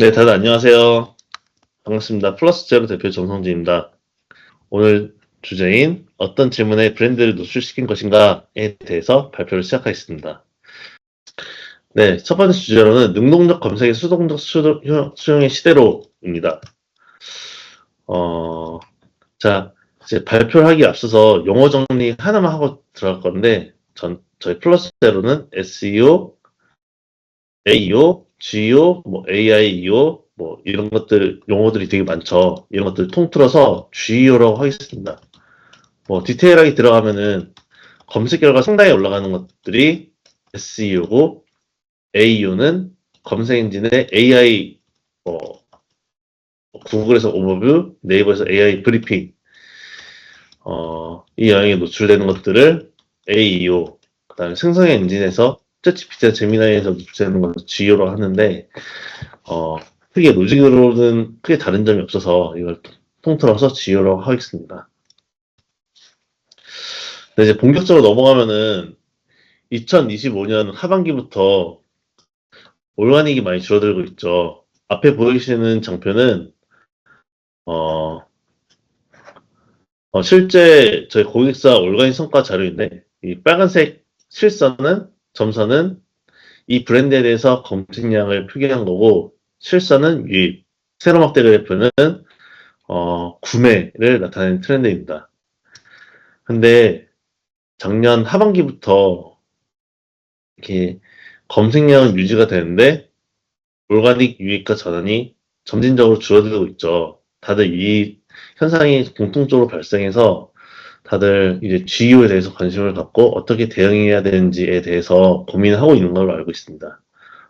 네, 다들 안녕하세요. 반갑습니다. 플러스 제로 대표 정성진입니다. 오늘 주제인 어떤 질문에 브랜드를 노출시킨 것인가에 대해서 발표를 시작하겠습니다. 네, 첫 번째 주제로는 능동적 검색의 수동적 수용의 시대로입니다. 어, 자, 이제 발표를 하기 앞서서 용어 정리 하나만 하고 들어갈 건데, 저희 플러스 제로는 SEO, AO, GO, 뭐 AIO, 뭐 이런 것들 용어들이 되게 많죠. 이런 것들 통틀어서 GEO라고 하겠습니다. 뭐 디테일하게 들어가면은 검색 결과 상단에 올라가는 것들이 SEO고 AEO는 검색 엔진의 AI 뭐 구글에서 오버뷰, 네이버에서 AI 브리핑 이 영역에 노출되는 것들을 AEO 그다음에 생성 엔진에서 챗GPT나 제미나이에서 노출되는 것을 GEO라고 하는데 크게 로직으로는 크게 다른 점이 없어서 이걸 통틀어서 GEO라고 하겠습니다. 근데 이제 본격적으로 넘어가면은 2025년 하반기부터 올가닉이 많이 줄어들고 있죠. 앞에 보이시는 장표는 어, 실제 저희 고객사 올가닉 성과 자료인데 이 빨간색 실선은 점선은 이 브랜드에 대해서 검색량을 표기한 거고 실선은 유입, 세로막대 그래프는 구매를 나타내는 트렌드입니다. 근데 작년 하반기부터 이렇게 검색량은 유지가 되는데 올가닉 유입과 전환이 점진적으로 줄어들고 있죠. 다들 이 현상이 공통적으로 발생해서 다들 이제 GEO에 대해서 관심을 갖고 어떻게 대응해야 되는지에 대해서 고민을 하고 있는 걸로 알고 있습니다.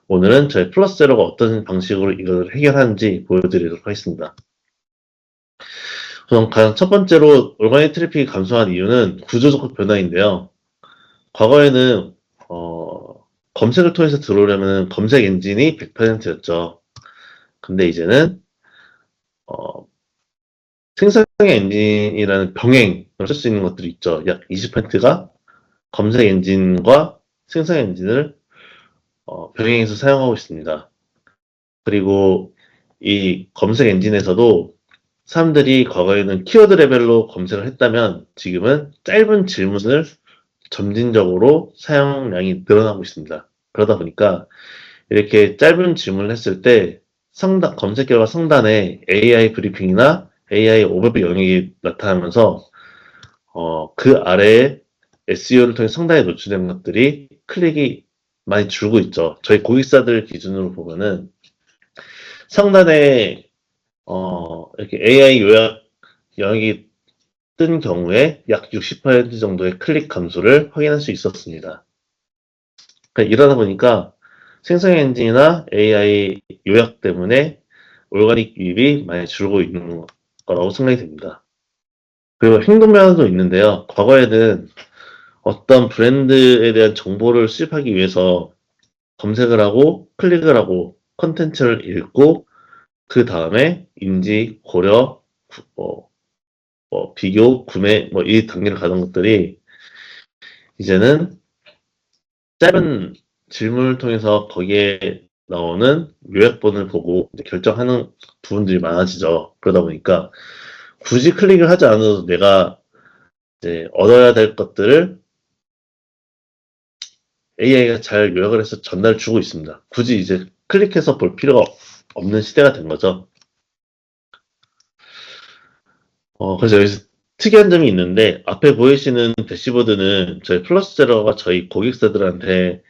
오늘은 저희 플러스 제로가 어떤 방식으로 이걸 해결하는지 보여드리도록 하겠습니다. 우선 가장 첫 번째로 올가닉 트래픽이 감소한 이유는 구조적 변화인데요. 과거에는 검색을 통해서 들어오려면 검색 엔진이 100%였죠. 근데 이제는 어, 생성 엔진이라는 병행을 쓸 수 있는 것들이 있죠. 약 20%가 검색 엔진과 생성 엔진을 병행해서 사용하고 있습니다. 그리고 이 검색 엔진에서도 사람들이 과거에는 키워드 레벨로 검색을 했다면 지금은 짧은 질문을 점진적으로 사용량이 늘어나고 있습니다. 그러다 보니까 이렇게 짧은 질문을 했을 때 검색 결과 상단에 AI 브리핑이나 AI 오버뷰 영역이 나타나면서 그 아래에 SEO를 통해 상단에 노출된 것들이 클릭이 많이 줄고 있죠. 저희 고객사들 기준으로 보면은 상단에 이렇게 AI 요약 영역이 뜬 경우에 약 60% 정도의 클릭 감소를 확인할 수 있었습니다. 그러니까 이러다 보니까 생성 엔진이나 AI 요약 때문에 올가닉 유입이 많이 줄고 있는 거라고 생각이 됩니다. 그리고 행동 변화도 있는데요. 과거에는 어떤 브랜드에 대한 정보를 수집하기 위해서 검색을 하고 클릭을 하고 컨텐츠를 읽고 그 다음에 인지, 고려, 비교, 구매 이 단계를 가는 것들이 이제는 짧은 질문을 통해서 거기에 나오는 요약본을 보고 결정하는 부분들이 많아지죠. 그러다 보니까 굳이 클릭을 하지 않아도 내가 이제 얻어야 될 것들을 AI가 잘 요약을 해서 전달 주고 있습니다. 굳이 이제 클릭해서 볼 필요가 없는 시대가 된 거죠. 그래서 여기서 특이한 점이 있는데 앞에 보이시는 대시보드는 저희 플러스 제로가 저희 고객사들한테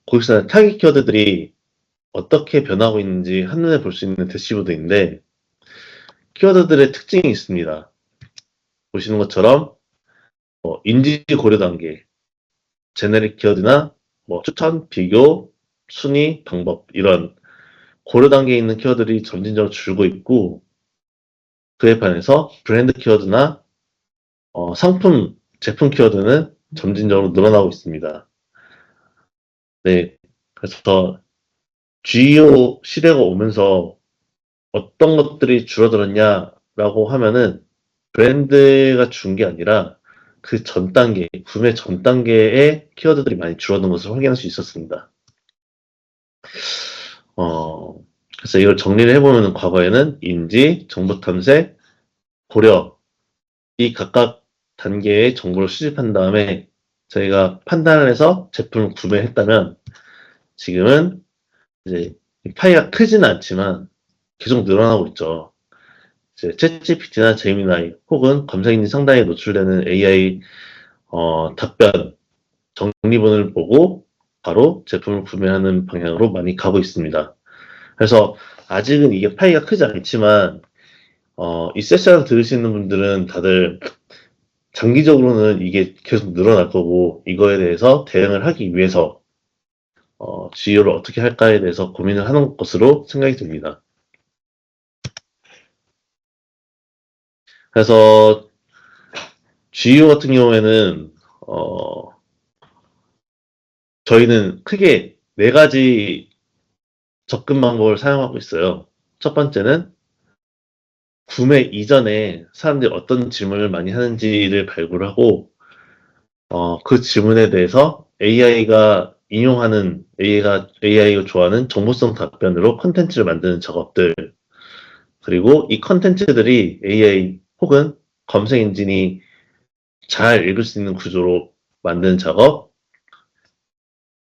고객사 타깃 키워드들이 어떻게 변하고 있는지 한눈에 볼 수 있는 대시보드인데 키워드들의 특징이 있습니다. 보시는 것처럼 인지 고려 단계, 제네릭 키워드나 추천, 비교, 순위, 방법 이런 고려 단계에 있는 키워드들이 점진적으로 줄고 있고 그에 반해서 브랜드 키워드나 상품, 제품 키워드는 점진적으로 늘어나고 있습니다. 네, 그래서 GEO 시대가 오면서 어떤 것들이 줄어들었냐라고 하면은 브랜드가 준 게 아니라 그 전 단계, 구매 전 단계의 키워드들이 많이 줄어든 것을 확인할 수 있었습니다. 어, 그래서 이걸 정리를 해보면 과거에는 인지, 정보 탐색, 고려 이 각각 단계의 정보를 수집한 다음에 저희가 판단을 해서 제품을 구매했다면 지금은 이제 파이가 크지는 않지만 계속 늘어나고 있죠. 이제 챗GPT나 제미나이 혹은 검색인지 상단에 노출되는 AI 답변 정리본을 보고 바로 제품을 구매하는 방향으로 많이 가고 있습니다. 그래서 아직은 이게 파이가 크지 않지만 이 세션을 들으시는 분들은 다들 장기적으로는 이게 계속 늘어날 거고 이거에 대해서 대응을 하기 위해서 GEO를 어떻게 할까에 대해서 고민을 하는 것으로 생각이 듭니다. 그래서 GEO 같은 경우에는 저희는 크게 네 가지 접근 방법을 사용하고 있어요. 첫 번째는 구매 이전에 사람들이 어떤 질문을 많이 하는지를 발굴하고 그 질문에 대해서 AI가 좋아하는 정보성 답변으로 컨텐츠를 만드는 작업들, 그리고 이 컨텐츠들이 AI 혹은 검색 엔진이 잘 읽을 수 있는 구조로 만드는 작업,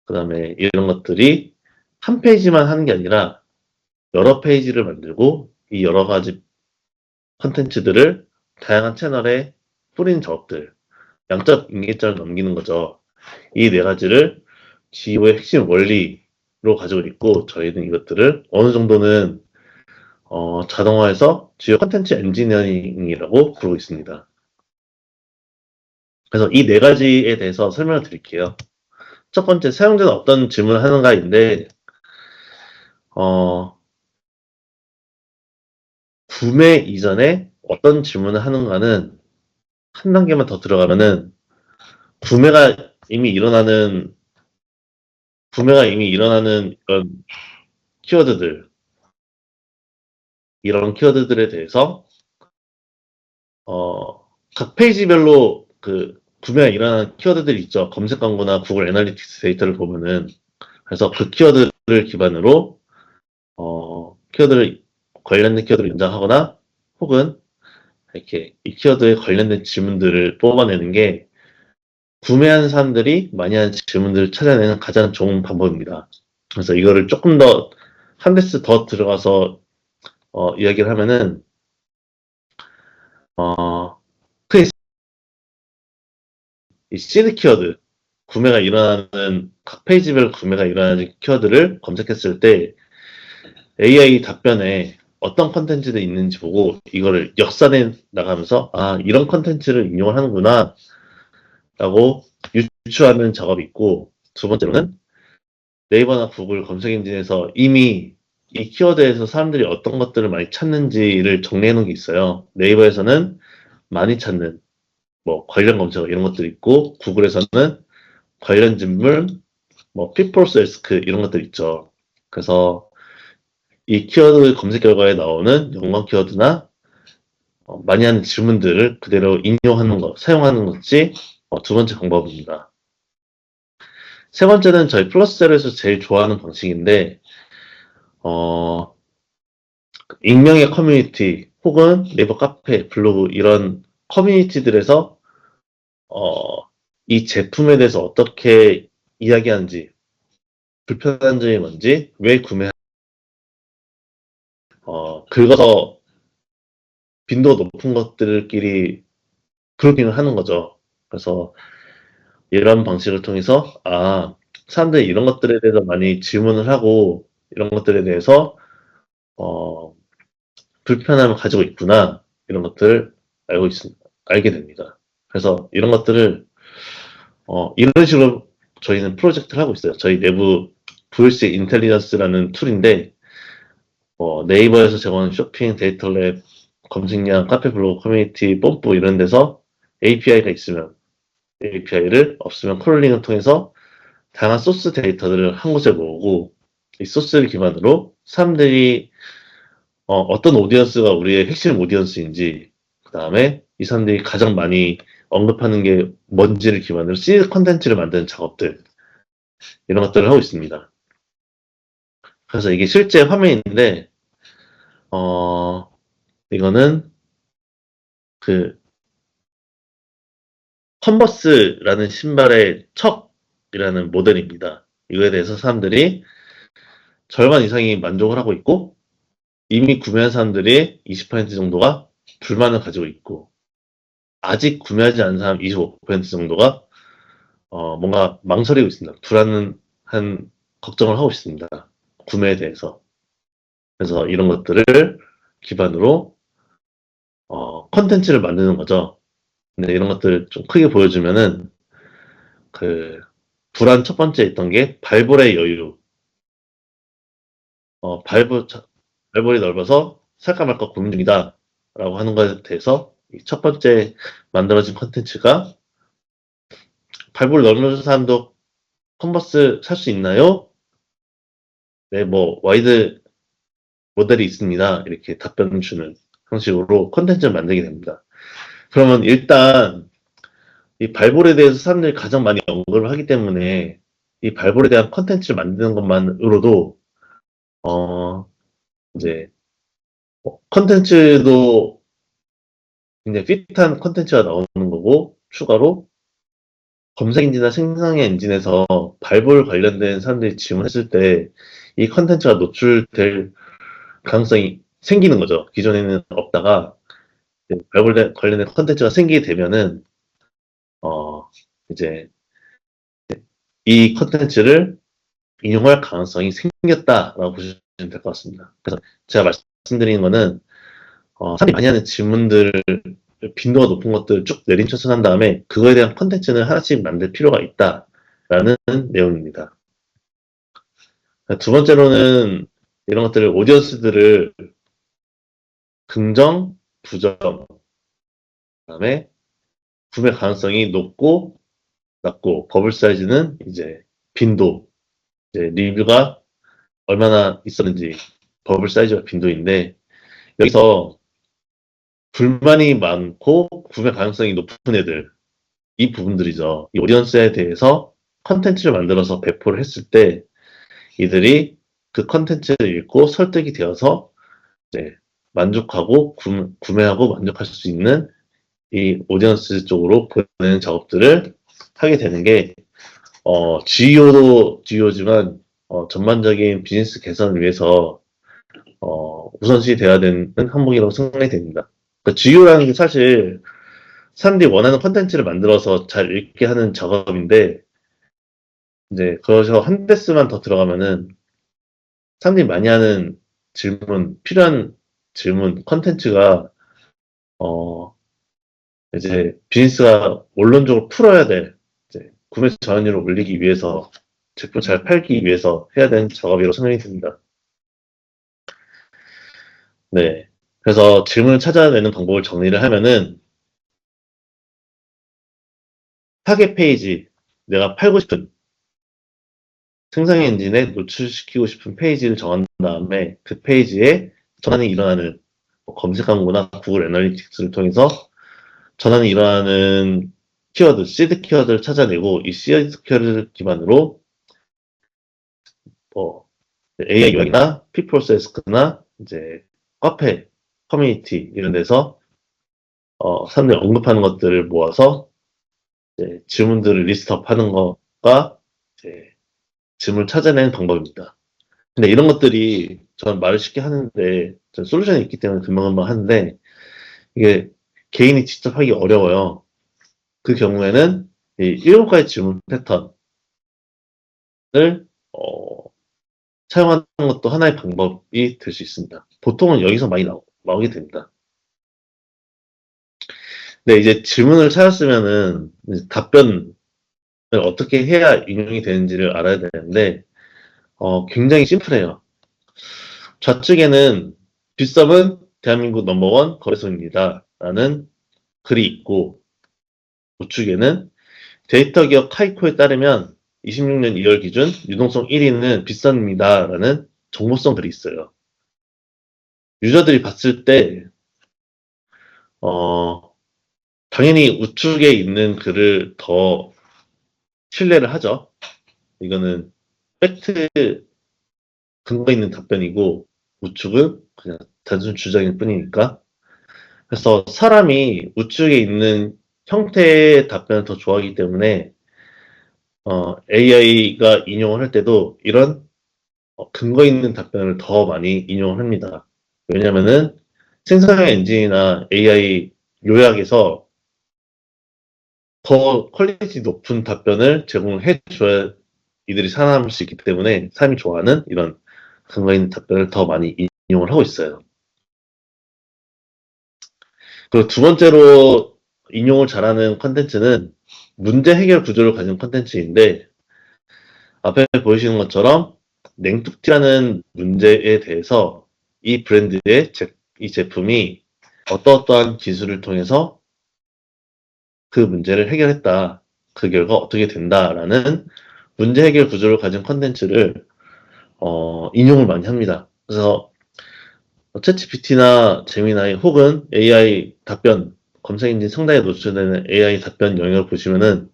그 다음에 이런 것들이 한 페이지만 하는 게 아니라 여러 페이지를 만들고 이 여러 가지 컨텐츠들을 다양한 채널에 뿌리는 작업들, 양적 인계점을 넘기는 거죠. 이 네 가지를 GEO의 핵심 원리로 가지고 있고 저희는 이것들을 어느 정도는 자동화해서 GEO 컨텐츠 엔지니어링이라고 부르고 있습니다. 그래서 이 네 가지에 대해서 설명을 드릴게요. 첫 번째, 사용자는 어떤 질문을 하는가인데 구매 이전에 어떤 질문을 하는가는 한 단계만 더 들어가면은 구매가 이미 일어나는 이런 키워드들, 이런 키워드들에 대해서 각 페이지별로 그 구매가 일어나는 키워드들이 있죠. 검색 광고나 구글 애널리틱스 데이터를 보면은 그래서 그 키워드를 기반으로 관련된 키워드를 연장하거나 혹은 이렇게 이 키워드에 관련된 질문들을 뽑아내는 게 구매하는 사람들이 많이 하는 질문들을 찾아내는 가장 좋은 방법입니다. 그래서 이거를 조금 더 한 대스 더 들어가서 이야기를 하면은 크게 이 시드 키워드 구매가 일어나는 각 페이지별 구매가 일어나는 키워드를 검색했을 때 AI 답변에 어떤 컨텐츠들이 있는지 보고 이거를 역산해 나가면서 이런 컨텐츠를 인용을 하는구나 라고 유추하는 작업이 있고, 두 번째로는 네이버나 구글 검색 엔진에서 이미 이 키워드에서 사람들이 어떤 것들을 많이 찾는지를 정리해 놓은 게 있어요. 네이버에서는 많이 찾는 뭐 관련 검색어 이런 것들이 있고 구글에서는 관련 질문, 뭐 people's ask 이런 것들 있죠. 그래서 이 키워드 검색 결과에 나오는 연관 키워드나 많이 하는 질문들을 그대로 인용하는 것, 사용하는 것이 두 번째 방법입니다. 세 번째는 저희 플러스셀에서 제일 좋아하는 방식인데 익명의 커뮤니티 혹은 네이버 카페, 블로그 이런 커뮤니티들에서 이 제품에 대해서 어떻게 이야기하는지, 불편한 점이 뭔지, 왜 긁어서 빈도 높은 것들끼리 그룹핑을 하는 거죠. 그래서 이런 방식을 통해서 사람들이 이런 것들에 대해서 많이 질문을 하고 이런 것들에 대해서 불편함을 가지고 있구나 이런 것들을 알게 됩니다. 그래서 이런 것들을 이런 식으로 저희는 프로젝트를 하고 있어요. 저희 내부 VOC 인텔리전스라는 툴인데 네이버에서 제공하는 쇼핑, 데이터랩, 검색량, 카페 블로그, 커뮤니티, 뽐뿌 이런 데서 API가 있으면 API를 없으면 크롤링을 통해서 다양한 소스 데이터들을 한 곳에 모으고 이 소스를 기반으로 사람들이 어떤 오디언스가 우리의 핵심 오디언스인지 그 다음에 이 사람들이 가장 많이 언급하는 게 뭔지를 기반으로 시드 컨텐츠를 만드는 작업들 이런 것들을 하고 있습니다. 그래서 이게 실제 화면인데, 이거는 그 컨버스라는 신발의 척이라는 모델입니다. 이거에 대해서 사람들이 절반 이상이 만족을 하고 있고, 이미 구매한 사람들이 20% 정도가 불만을 가지고 있고, 아직 구매하지 않은 사람 25% 정도가 뭔가 망설이고 있습니다. 불안한 걱정을 하고 있습니다. 구매에 대해서. 그래서 이런 것들을 기반으로 컨텐츠를 만드는 거죠. 근데 이런 것들 좀 크게 보여주면은 그 불안 첫 번째 있던 게 발볼의 여유. 발볼이 넓어서 살까 말까 고민 중이다. 라고 하는 것에 대해서 첫 번째 만들어진 컨텐츠가 발볼 넓은 사람도 컨버스 살 수 있나요? 네, 뭐 와이드 모델이 있습니다. 이렇게 답변을 주는 형식으로 컨텐츠를 만들게 됩니다. 그러면 일단 이 발볼에 대해서 사람들이 가장 많이 언급을 하기 때문에 이 발볼에 대한 컨텐츠를 만드는 것만으로도 이제 컨텐츠도 굉장히 핏한 컨텐츠가 나오는 거고 추가로 검색 엔진이나 생성의 엔진에서 발볼 관련된 사람들이 질문했을 때 이 컨텐츠가 노출될 가능성이 생기는 거죠. 기존에는 없다가 발볼 관련된 컨텐츠가 생기게 되면은 어 이제 이 컨텐츠를 인용할 가능성이 생겼다라고 보시면 될 것 같습니다. 그래서 제가 말씀드리는 거는 사람들이 많이 하는 질문들 빈도가 높은 것들 쭉 내림차순한 다음에 그거에 대한 컨텐츠는 하나씩 만들 필요가 있다라는 내용입니다. 두 번째로는 이런 것들을 오디언스들을 긍정, 부정, 그다음에 구매 가능성이 높고 낮고 버블 사이즈는 이제 빈도, 이제 리뷰가 얼마나 있었는지 버블 사이즈와 빈도인데 여기서 불만이 많고 구매 가능성이 높은 애들 이 부분들이죠. 이 오디언스에 대해서 컨텐츠를 만들어서 배포를 했을 때 이들이 그 컨텐츠를 읽고 설득이 되어서 이제 만족하고 구매하고 만족할 수 있는 이 오디언스 쪽으로 보내는 작업들을 하게 되는 게 GEO도 GEO지만 전반적인 비즈니스 개선을 위해서 우선시 돼야 되는 항목이라고 생각이 됩니다. 그러니까 GEO라는 게 사실 사람들이 원하는 컨텐츠를 만들어서 잘 읽게 하는 작업인데 이제 그래서 한 대스만 더 들어가면은 사람들이 많이 하는 질문, 필요한 질문, 컨텐츠가 어 이제 비즈니스가 원론적으로 풀어야 될 이제 구매 전환율을 올리기 위해서 제품 잘 팔기 위해서 해야 되는 작업이라고 생각이 듭니다. 네. 그래서 질문을 찾아내는 방법을 정리를 하면은 타겟 페이지, 내가 팔고 싶은 생성 엔진에 노출시키고 싶은 페이지를 정한 다음에 그 페이지에 전환이 일어나는 검색 광고나 구글 애널리틱스를 통해서 전환이 일어나는 키워드, 시드 키워드를 찾아내고 이 시드 키워드를 기반으로 AI 요약이나 피플로스에스크나 이제 카페, 커뮤니티 이런 데서 사람들이 언급하는 것들을 모아서 이제 질문들을 리스트업하는 것과 이제 질문을 찾아내는 방법입니다. 근데 이런 것들이 저는 말을 쉽게 하는데 전 솔루션이 있기 때문에 금방금방 하는데 이게 개인이 직접 하기 어려워요. 그 경우에는 이 7가지 질문 패턴을 사용하는 것도 하나의 방법이 될 수 있습니다. 보통은 여기서 많이 나오게 됩니다. 근데 이제 질문을 찾았으면은 답변을 어떻게 해야 인용이 되는지를 알아야 되는데 굉장히 심플해요. 좌측에는 빗썸은 대한민국 넘버원 거래소입니다. 라는 글이 있고 우측에는 데이터 기업 카이코에 따르면 26년 2월 기준 유동성 1위는 빗썸입니다. 라는 정보성 글이 있어요. 유저들이 봤을 때 당연히 우측에 있는 글을 더 신뢰를 하죠. 이거는 팩트 근거 있는 답변이고 우측은 그냥 단순 주장일 뿐이니까. 그래서 사람이 우측에 있는 형태의 답변을 더 좋아하기 때문에 AI가 인용을 할 때도 이런 근거 있는 답변을 더 많이 인용을 합니다. 왜냐면은 생성형 엔진이나 AI 요약에서 더 퀄리티 높은 답변을 제공해 줘야 이들이 살아남을 수 있기 때문에 사람이 좋아하는 이런 근거 있는 답변을 더 많이 인용을 하고 있어요. 그리고 두 번째로 인용을 잘하는 컨텐츠는 문제 해결 구조를 가진 컨텐츠인데 앞에 보이시는 것처럼 냉툭티라는 문제에 대해서 이 브랜드의 이 제품이 어떠어떠한 기술을 통해서 그 문제를 해결했다. 그 결과 어떻게 된다라는 문제 해결 구조를 가진 컨텐츠를 인용을 많이 합니다. 그래서 챗GPT나 제미나이 혹은 AI 답변 검색 엔진 상단에 노출되는 AI 답변 영역을 보시면은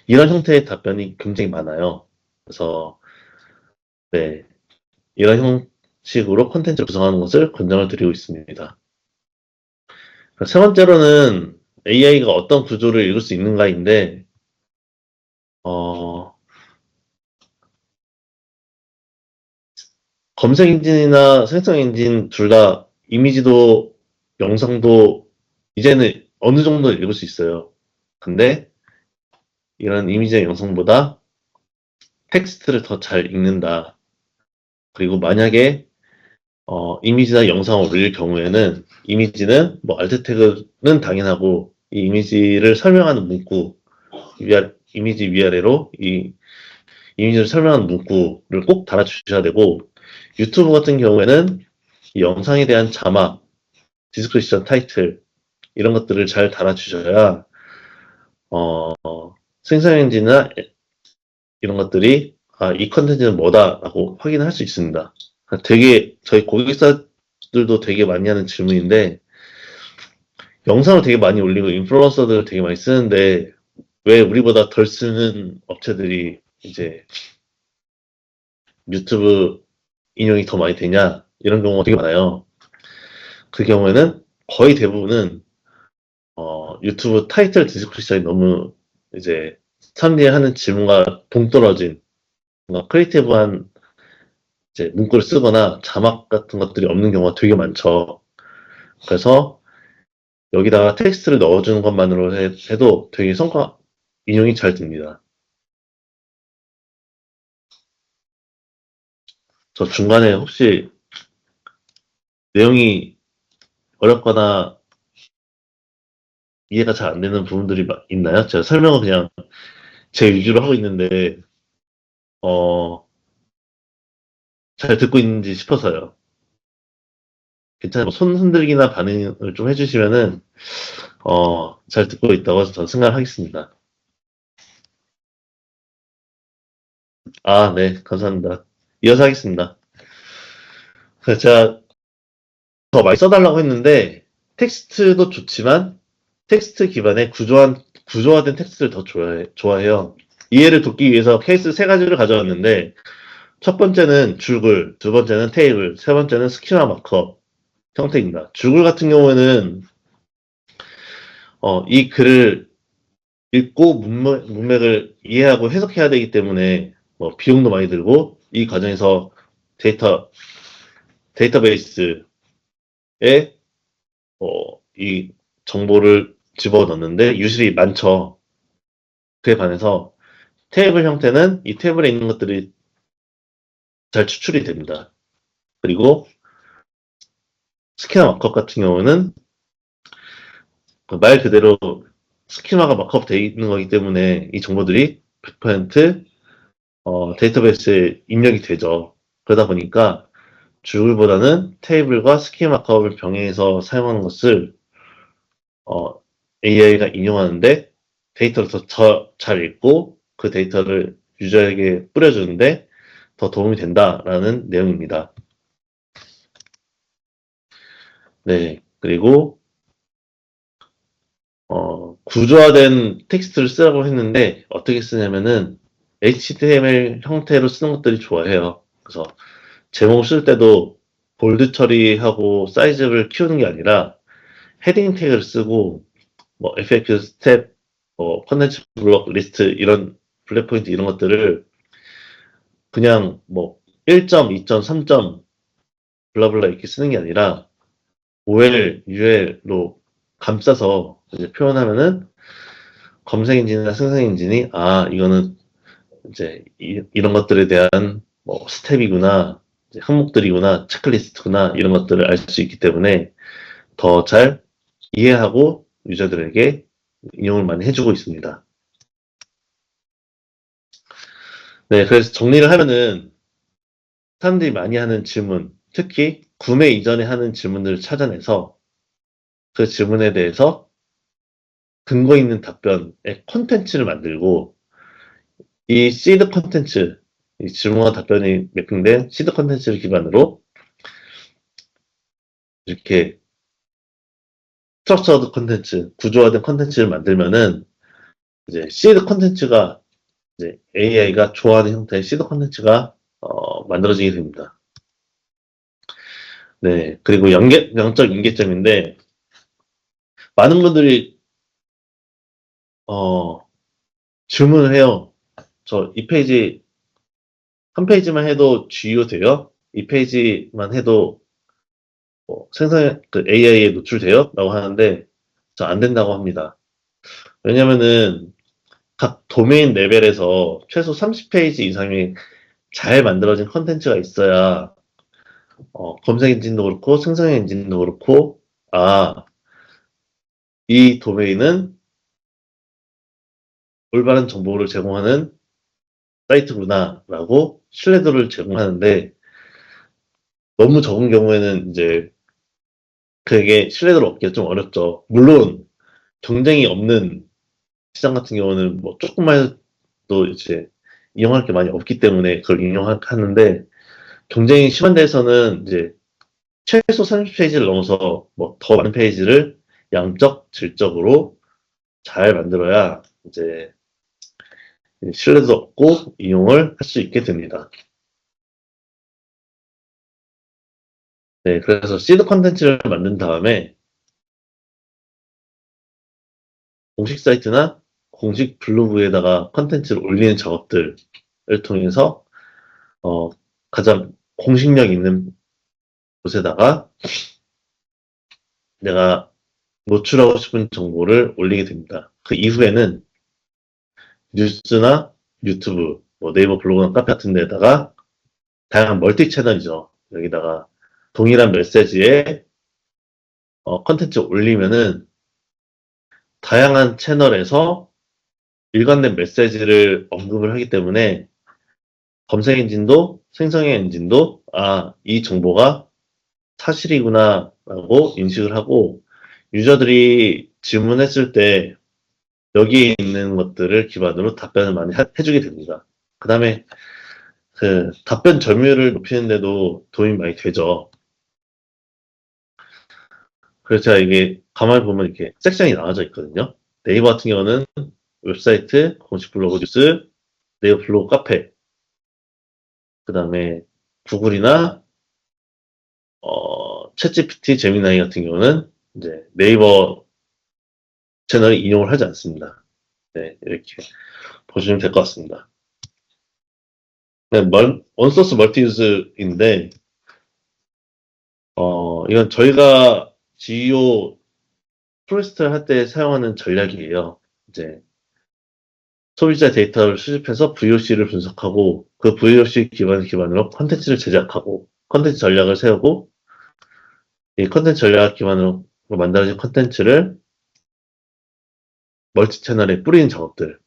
이런 형태의 답변이 굉장히 많아요. 그래서 네, 이런 형식으로 콘텐츠를 구성하는 것을 권장을 드리고 있습니다. 세 번째로는 AI가 어떤 구조를 읽을 수 있는가인데 어, 검색 엔진이나 생성 엔진 둘 다 이미지도 영상도 이제는 어느 정도 읽을 수 있어요. 근데 이런 이미지나 영상보다 텍스트를 더 잘 읽는다. 그리고 만약에 이미지나 영상을 올릴 경우에는 이미지는 뭐 알트 태그는 당연하고 이 이미지를 설명하는 문구 이미지 위아래로 이 이미지를 설명하는 문구를 꼭 달아주셔야 되고 유튜브 같은 경우에는 이 영상에 대한 자막, 디스크리プ션 타이틀 이런 것들을 잘 달아주셔야 어, 생성 엔진이나 이런 것들이 이 컨텐츠는 뭐다라고 확인할 수 있습니다. 되게 저희 고객사들도 되게 많이 하는 질문인데 영상을 되게 많이 올리고 인플루언서들을 되게 많이 쓰는데 왜 우리보다 덜 쓰는 업체들이 이제 유튜브 인용이 더 많이 되냐 이런 경우가 되게 많아요. 그 경우에는 거의 대부분은 유튜브 타이틀 디스크리션이 너무 이제 사람들이 하는 질문과 동떨어진 뭔가 크리에이티브한 이제 문구를 쓰거나 자막 같은 것들이 없는 경우가 되게 많죠. 그래서 여기다가 텍스트를 넣어주는 것만으로 해도 되게 인용이 잘 됩니다. 저 중간에 혹시 내용이 어렵거나 이해가 잘 안 되는 부분들이 있나요? 제가 설명을 그냥 제 위주로 하고 있는데, 어, 잘 듣고 있는지 싶어서요. 괜찮아요. 손 흔들기나 반응을 좀 해주시면은, 잘 듣고 있다고 저는 생각하겠습니다. 아, 네, 감사합니다. 이어서 하겠습니다. 그래서 제가 더 많이 써달라고 했는데, 텍스트도 좋지만, 텍스트 기반의 구조화된 텍스트를 더 좋아해요. 이해를 돕기 위해서 케이스 세 가지를 가져왔는데, 첫 번째는 줄글, 두 번째는 테이블, 세 번째는 스키마 마커 형태입니다. 줄글 같은 경우에는, 이 글을 읽고 문맥을 이해하고 해석해야 되기 때문에, 뭐, 비용도 많이 들고, 이 과정에서 데이터베이스에, 이 정보를 집어넣는데 유실이 많죠. 그에 반해서 테이블 형태는 이 테이블에 있는 것들이 잘 추출이 됩니다. 그리고 스키마 마크업 같은 경우는 말 그대로 스키마가 마크업 되어 있는 거기 때문에 이 정보들이 100% 데이터베이스에 입력이 되죠. 그러다 보니까 줄보다는 테이블과 스키마 마크업을 병행해서 사용하는 것을 AI가 인용하는데 데이터를 더 잘 읽고 그 데이터를 유저에게 뿌려주는데 더 도움이 된다라는 내용입니다. 네, 그리고 구조화된 텍스트를 쓰라고 했는데 어떻게 쓰냐면은 HTML 형태로 쓰는 것들이 좋아해요. 그래서 제목 쓸 때도 볼드 처리하고 사이즈를 키우는 게 아니라 헤딩 태그를 쓰고 뭐 FAQ 스텝, 뭐 컨텐츠 블록 리스트 이런 블랙 포인트 이런 것들을 그냥 뭐 1점, 2점, 3점 블라블라 이렇게 쓰는 게 아니라 OL, UL로 감싸서 이제 표현하면은 검색 엔진이나 생성 엔진이 이거는 이제 이런 것들에 대한 뭐 스텝이구나, 이제 항목들이구나, 체크리스트구나 이런 것들을 알 수 있기 때문에 더 잘 이해하고 유저들에게 이용을 많이 해주고 있습니다. 네, 그래서 정리를 하면은 사람들이 많이 하는 질문, 특히 구매 이전에 하는 질문들을 찾아내서 그 질문에 대해서 근거 있는 답변의 콘텐츠를 만들고 이 시드 콘텐츠, 이 질문과 답변이 매핑된 시드 콘텐츠를 기반으로 이렇게 스트럭처드 콘텐츠, 구조화된 콘텐츠를 만들면은 이제 시드 콘텐츠가 이제 AI가 좋아하는 형태의 시드 콘텐츠가 만들어지게 됩니다. 네, 그리고 영적 임계점인데 많은 분들이 질문을 해요. 저 이 페이지 한 페이지만 해도 GU 돼요? 이 페이지만 해도 생성 그 AI에 노출돼요? 라고 하는데 저 안 된다고 합니다. 왜냐면은 각 도메인 레벨에서 최소 30페이지 이상의 잘 만들어진 컨텐츠가 있어야 검색 엔진도 그렇고 생성 엔진도 그렇고 이 도메인은 올바른 정보를 제공하는 사이트구나라고 신뢰도를 제공하는데 너무 적은 경우에는 이제 그게 신뢰도를 얻기가 좀 어렵죠. 물론 경쟁이 없는 시장 같은 경우는 뭐 조금만 해도 이제 이용할 게 많이 없기 때문에 그걸 이용하는데 경쟁이 심한 데에서는 이제 최소 30페이지를 넘어서 뭐 더 많은 페이지를 양적, 질적으로 잘 만들어야 이제 신뢰도 얻고 이용을 할 수 있게 됩니다. 네, 그래서 시드 컨텐츠를 만든 다음에 공식 사이트나 공식 블로그에다가 컨텐츠를 올리는 작업들을 통해서 어, 가장 공식력 있는 곳에다가 내가 노출하고 싶은 정보를 올리게 됩니다. 그 이후에는 뉴스나 유튜브, 뭐 네이버 블로그나 카페 같은 데다가 다양한 멀티 채널이죠. 여기다가 동일한 메시지에 컨텐츠 올리면은 다양한 채널에서 일관된 메시지를 언급을 하기 때문에 검색 엔진도 생성의 엔진도 이 정보가 사실이구나라고 인식을 하고 유저들이 질문했을 때 여기에 있는 것들을 기반으로 답변을 많이 해주게 됩니다. 그 다음에 그 답변 점유율을 높이는데도 도움이 많이 되죠. 그래서 제가 이게 가만히 보면 이렇게 섹션이 나눠져 있거든요. 네이버 같은 경우는 웹사이트, 공식 블로그 뉴스, 네이버 블로그 카페, 그 다음에 구글이나 챗GPT, 제미나이 같은 경우는 이제 네이버 채널을 인용을 하지 않습니다. 네, 이렇게 보시면 될 것 같습니다. 네, 원소스 멀티유즈인데, 이건 저희가 GEO 프로젝트를 할 때 사용하는 전략이에요. 이제 소비자 데이터를 수집해서 VOC를 분석하고 그 VOC 기반으로 컨텐츠를 제작하고 컨텐츠 전략을 세우고 이 컨텐츠 전략 기반으로 만들어진 컨텐츠를 멀티 채널에 뿌리는 작업들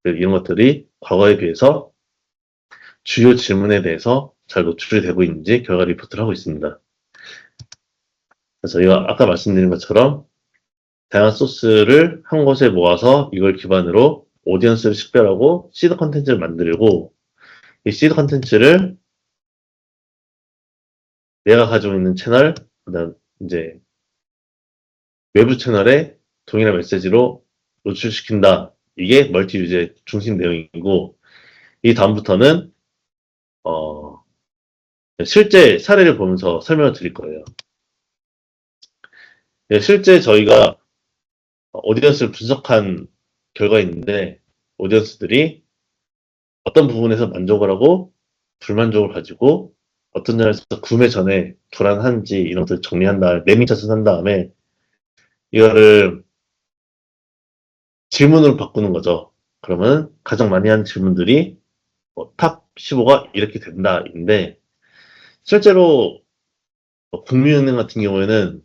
이런 것들이 과거에 비해서 주요 질문에 대해서 잘 노출이 되고 있는지 결과 리포트를 하고 있습니다. 그래서 저희가 아까 말씀드린 것처럼 다양한 소스를 한 곳에 모아서 이걸 기반으로 오디언스를 식별하고 시드 컨텐츠를 만들고 이 시드 컨텐츠를 내가 가지고 있는 채널, 그다음 이제 외부 채널에 동일한 메시지로 노출시킨다. 이게 멀티 유저의 중심 내용이고 이 다음부터는 실제 사례를 보면서 설명을 드릴 거예요. 실제 저희가 오디언스를 분석한 결과 있는데, 오디언스들이 어떤 부분에서 만족을 하고 불만족을 가지고 어떤 점에서 구매 전에 불안한지 이런 것들 정리한 다음에 내밀차트 한 다음에 이거를 질문으로 바꾸는 거죠. 그러면 가장 많이 하는 질문들이 탑 15가 이렇게 된다인데, 실제로 국민은행 같은 경우에는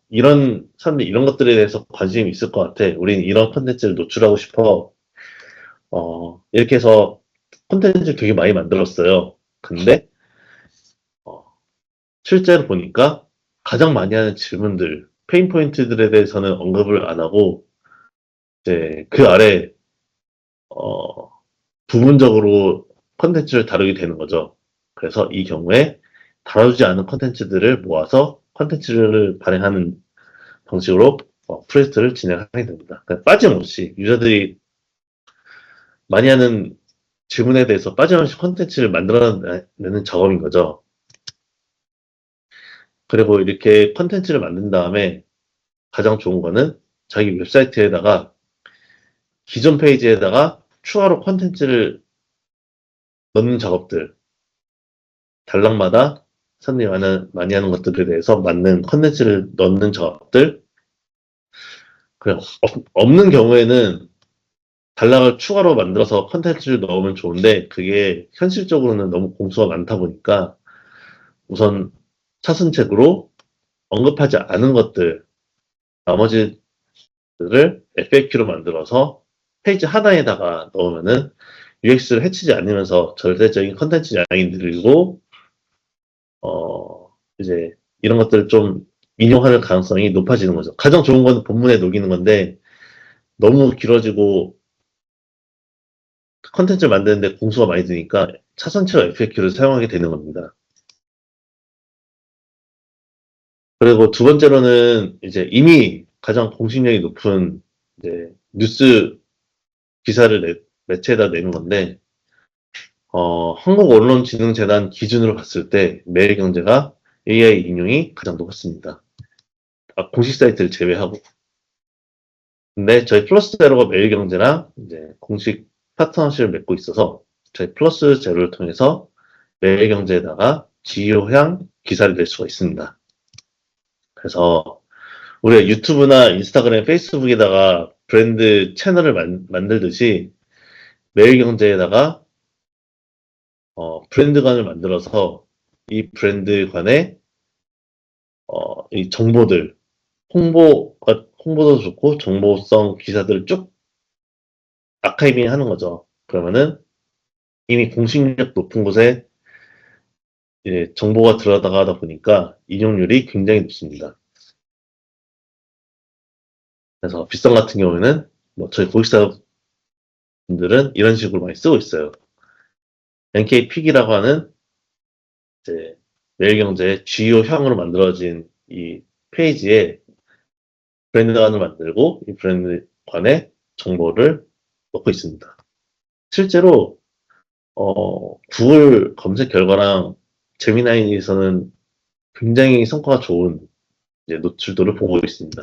이런 사람들이 이런 것들에 대해서 관심이 있을 것 같아. 우린 이런 콘텐츠를 노출하고 싶어. 이렇게 해서 콘텐츠를 되게 많이 만들었어요. 근데 어, 실제로 보니까 가장 많이 하는 질문들, 페인 포인트들에 대해서는 언급을 안 하고 이제 그 아래 어, 부분적으로 콘텐츠를 다루게 되는 거죠. 그래서 이 경우에 다루지 않은 콘텐츠들을 모아서 콘텐츠를 발행하는 방식으로 프로젝트를 진행하게 됩니다. 그러니까 빠짐없이 유저들이 많이 하는 질문에 대해서 빠짐없이 콘텐츠를 만들어내는 작업인 거죠. 그리고 이렇게 콘텐츠를 만든 다음에 가장 좋은 거는 자기 웹사이트에다가 기존 페이지에다가 추가로 콘텐츠를 넣는 작업들, 단락마다 사람들이 많이 하는 것들에 대해서 맞는 콘텐츠를 넣는 작업들, 그냥 없는 경우에는 단락을 추가로 만들어서 콘텐츠를 넣으면 좋은데 그게 현실적으로는 너무 공수가 많다 보니까 우선 차선책으로 언급하지 않은 것들, 나머지들을 FAQ로 만들어서 페이지 하나에다가 넣으면은 UX를 해치지 않으면서 절대적인 컨텐츠 양이 늘고, 이제 이런 것들을 좀 인용할 가능성이 높아지는 거죠. 가장 좋은 건 본문에 녹이는 건데 너무 길어지고 컨텐츠를 만드는데 공수가 많이 드니까 차선체와 FAQ를 사용하게 되는 겁니다. 그리고 두 번째로는 이제 이미 가장 공신력이 높은 이제 뉴스 기사를 매체에다 내는 건데, 한국언론진흥재단 기준으로 봤을 때 매일경제가 AI 인용이 가장 높았습니다. 공식 사이트를 제외하고. 근데 저희 플러스 제로가 매일경제랑 이제 공식 파트너십을 맺고 있어서 저희 플러스 제로를 통해서 매일경제에다가 지효향 기사를 낼 수가 있습니다. 그래서 우리가 유튜브나 인스타그램, 페이스북에다가 브랜드 채널을 만들듯이 매일경제에다가 브랜드관을 만들어서 이 브랜드관의 이 정보들, 홍보도 좋고 정보성 기사들을 쭉 아카이빙 하는 거죠. 그러면은 이미 공식력 높은 곳에 정보가 들어가다 보니까 인용률이 굉장히 높습니다. 그래서 빗성 같은 경우에는 뭐 저희 고객사 분들은 이런 식으로 많이 쓰고 있어요. NK픽이라고 하는 이제 매일경제의 주요형으로 만들어진 이 페이지에 브랜드관을 만들고 이 브랜드관에 정보를 넣고 있습니다. 실제로 구글 검색 결과랑 제미나이에서는 굉장히 성과가 좋은 이제 노출도를 보고 있습니다.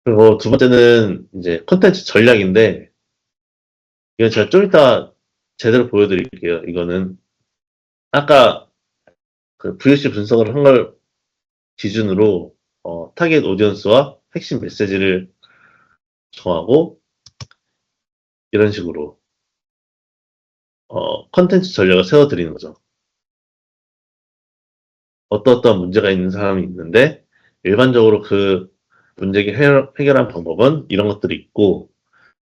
그리고 두 번째는 이제 컨텐츠 전략인데 이건 제가 좀 이따 제대로 보여드릴게요. 이거는 아까 그 VOC 분석을 한 걸 기준으로 타겟 오디언스와 핵심 메시지를 정하고 이런 식으로 컨텐츠 전략을 세워드리는 거죠. 어떠어떠한 문제가 있는 사람이 있는데 일반적으로 그 문제 해결한 방법은 이런 것들이 있고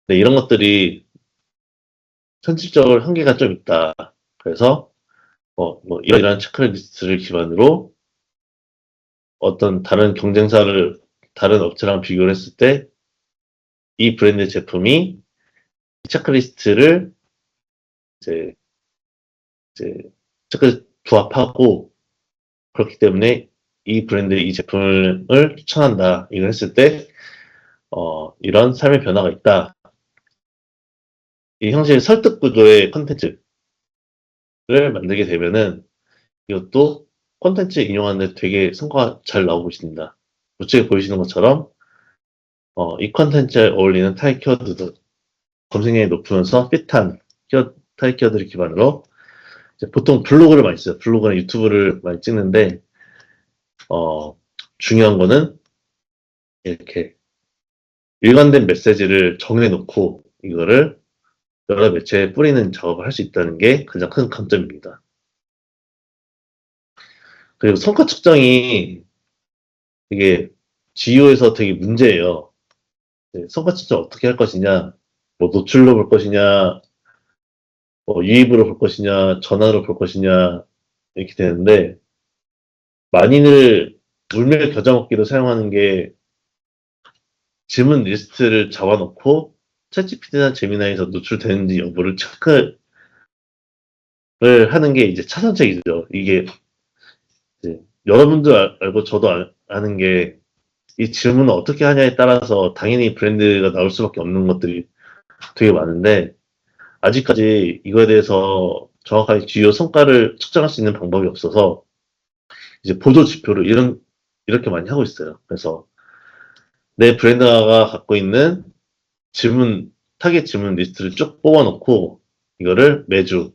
근데 이런 것들이 현실적으로 한계가 좀 있다. 그래서 뭐 이런 체크리스트를 기반으로 어떤 다른 업체랑 비교를 했을 때 이 브랜드 제품이 체크리스트를 이제, 이제 체크 부합하고 그렇기 때문에 이 브랜드의 이 제품을 추천한다. 이걸 했을 때 이런 삶의 변화가 있다. 이 형식의 설득 구도의 컨텐츠. 만들게 되면은 이것도 콘텐츠에 인용하는데 되게 성과가 잘 나오고 있습니다. 우측에 보이시는 것처럼 이 콘텐츠에 어울리는 타입 키워드들 검색량이 높으면서 핏한 타입 키워드를 기반으로 이제 보통 블로그를 많이 써요. 블로그나 유튜브를 많이 찍는데 중요한 거는 이렇게 일관된 메시지를 정해놓고 이거를 여러 매체에 뿌리는 작업을 할 수 있다는 게 가장 큰 강점입니다. 그리고 성과 측정이 이게 GEO에서 되게 문제예요. 성과 측정 어떻게 할 것이냐, 뭐 노출로 볼 것이냐, 뭐 유입으로 볼 것이냐, 전화로 볼 것이냐 이렇게 되는데 많이들 물밀 겨자 먹기로 사용하는 게 질문 리스트를 잡아놓고 챗GPT나 제미나이에서 노출되는지 여부를 체크를 하는 게 이제 차선책이죠. 이게 이제 여러분들 알고 저도 아는 게 이 질문을 어떻게 하냐에 따라서 당연히 브랜드가 나올 수밖에 없는 것들이 되게 많은데 아직까지 이거에 대해서 정확하게 주요 성과를 측정할 수 있는 방법이 없어서 이제 보조 지표를 이렇게 많이 하고 있어요. 그래서 내 브랜드가 갖고 있는 타겟 질문 리스트를 쭉 뽑아놓고 이거를 매주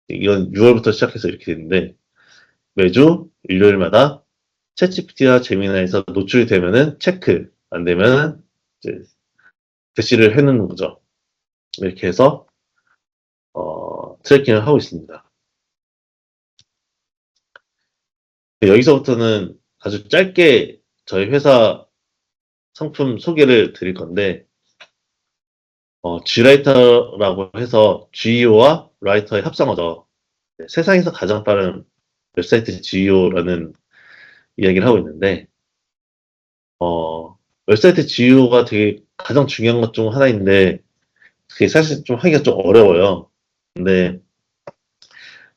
이건 6월부터 시작해서 이렇게 되는데 매주 일요일마다 챗GPT와 제미나이에서 노출이 되면은 체크, 안 되면은 이제 대시를 해놓는 거죠. 이렇게 해서 트래킹을 하고 있습니다. 여기서부터는 아주 짧게 저희 회사 상품 소개를 드릴 건데 G라이터라고 해서 GEO와 라이터의 합성어죠. 세상에서 가장 빠른 웹사이트 GEO라는 이야기를 하고 있는데 웹사이트 GEO가 되게 가장 중요한 것 중 하나인데 그게 사실 좀 하기가 좀 어려워요. 근데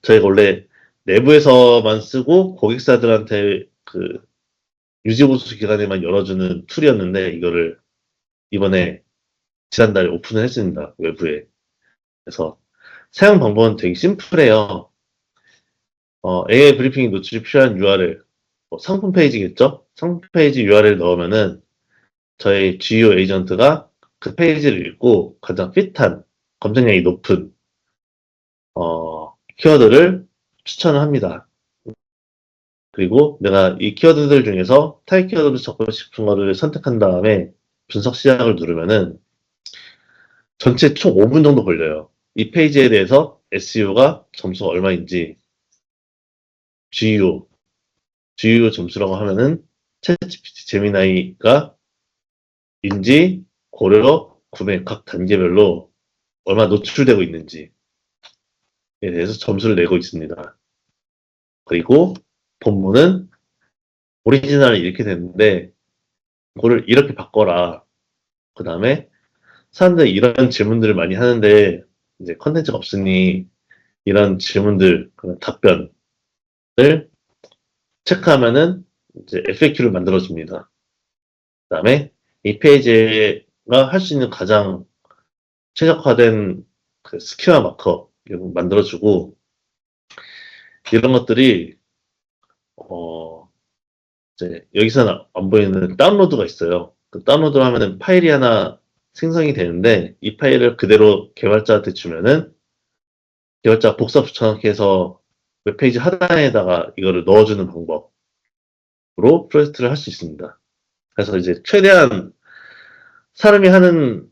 저희가 원래 내부에서만 쓰고 고객사들한테 그 유지보수 기간에만 열어주는 툴이었는데 이거를 이번에 지난달에 오픈을 했습니다. 외부에. 그래서 사용 방법은 되게 심플해요. AI 브리핑 노출이 필요한 URL, 상품 페이지겠죠? 상품 페이지 URL 넣으면은 저희 GEO 에이전트가 그 페이지를 읽고 가장 핏한 검색량이 높은 키워드를 추천을 합니다. 그리고 내가 이 키워드들 중에서 타입 키워드를 적고 싶은 거를 선택한 다음에 분석 시작을 누르면은 전체 총 5분 정도 걸려요. 이 페이지에 대해서 SEO가 점수가 얼마인지 GEO 점수라고 하면은 챗GPT 제미나이가 인지, 고려, 구매 각 단계별로 얼마 노출되고 있는지에 대해서 점수를 내고 있습니다. 그리고 본문은 오리지널이 이렇게 됐는데 그거를 이렇게 바꿔라. 그 다음에 사람들이 이런 질문들을 많이 하는데 이제 컨텐츠가 없으니 이런 질문들, 답변을 체크하면은 이제 FAQ를 만들어줍니다. 그 다음에 이 페이지가 할 수 있는 가장 최적화된 그 스키마 마커 만들어주고 이런 것들이 이제 여기서는 안 보이는 다운로드가 있어요. 그 다운로드를 하면은 파일이 하나 생성이 되는데 이 파일을 그대로 개발자한테 주면은 개발자가 복사 붙여넣기 해서 웹페이지 하단에다가 이거를 넣어주는 방법으로 프로젝트를 할 수 있습니다. 그래서 이제 최대한 사람이 하는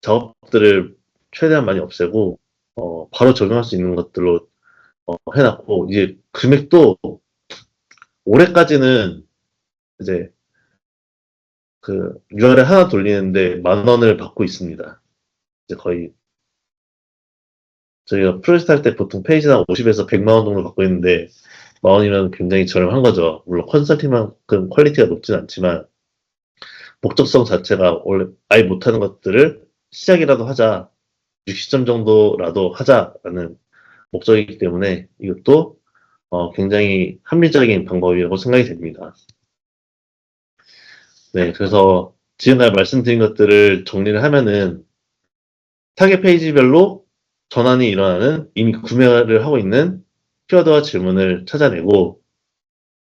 작업들을 최대한 많이 없애고 바로 적용할 수 있는 것들로 해놨고 이제 금액도 올해까지는 이제 그 URL 하나 돌리는데 10,000원을 받고 있습니다. 이제 거의 저희가 프로젝트 할 때 보통 페이지당 50에서 100만 원 정도 받고 있는데 10,000원이면 굉장히 저렴한 거죠. 물론 컨설팅만큼 퀄리티가 높진 않지만 목적성 자체가 원래 아예 못하는 것들을 시작이라도 하자, 60점 정도라도 하자라는 목적이기 때문에 이것도 굉장히 합리적인 방법이라고 생각이 됩니다. 네, 그래서 지금까지 말씀드린 것들을 정리를 하면은 타겟 페이지별로 전환이 일어나는 이미 구매를 하고 있는 키워드와 질문을 찾아내고